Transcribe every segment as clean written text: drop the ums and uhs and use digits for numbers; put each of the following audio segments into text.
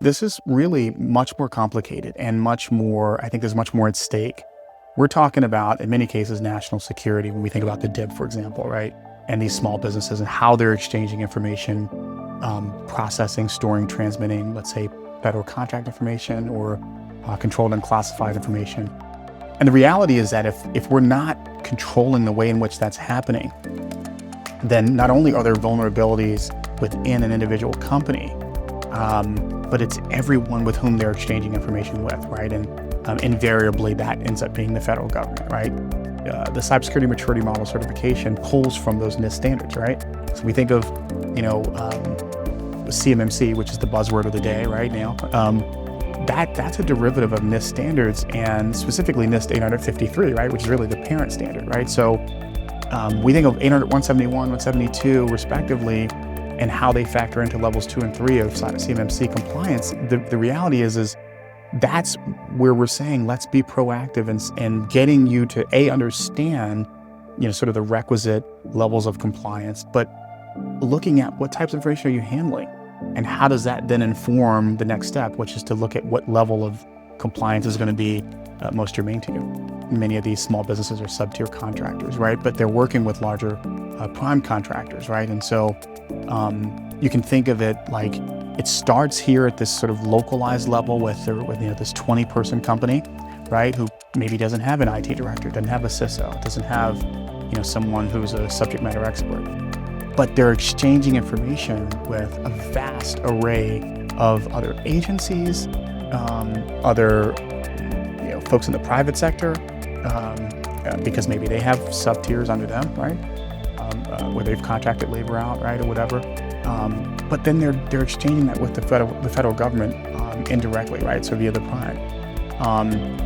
this is really much more complicated and much more, I think there's much more at stake. We're talking about, in many cases, national security when we think about the DIB, for example, right? And these small businesses and how they're exchanging information, processing, storing, transmitting, let's say, federal contract information or controlled and classified information. And the reality is that if we're not controlling the way in which that's happening, then not only are there vulnerabilities within an individual company, but it's everyone with whom they're exchanging information with, right? And invariably that ends up being the federal government, right? The Cybersecurity Maturity Model certification pulls from those NIST standards, right? So we think of, CMMC, which is the buzzword of the day right now. That's a derivative of NIST standards, and specifically NIST 853, right? Which is really the parent standard, right? So we think of 800, 171, 172 respectively, and how they factor into levels 2 and 3 of CMMC compliance. The reality is that's where we're saying, let's be proactive in getting you to understand, sort of the requisite levels of compliance, but looking at what types of information are you handling, and how does that then inform the next step, which is to look at what level of compliance is going to be most germane to you. Many of these small businesses are sub-tier contractors, right? But they're working with larger prime contractors, right? And so you can think of it like it starts here at this sort of localized level with this 20-person company, right? Who maybe doesn't have an IT director, doesn't have a CISO, doesn't have someone who's a subject matter expert. But they're exchanging information with a vast array of other agencies, other folks in the private sector, because maybe they have sub-tiers under them, right? Where they've contracted labor out, right, or whatever. But then they're exchanging that with the federal government indirectly, right? So via the prime.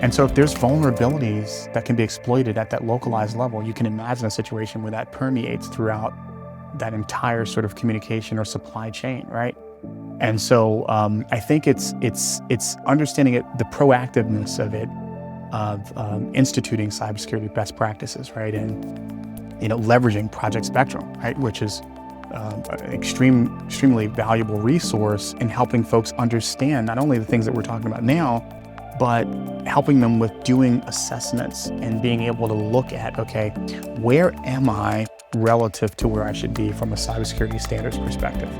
And so if there's vulnerabilities that can be exploited at that localized level, you can imagine a situation where that permeates throughout that entire sort of communication or supply chain, right? And so I think it's understanding the proactiveness of it, of instituting cybersecurity best practices, right? And leveraging Project Spectrum, right, which is an extremely valuable resource in helping folks understand not only the things that we're talking about now, but helping them with doing assessments and being able to look at, okay, where am I relative to where I should be from a cybersecurity standards perspective?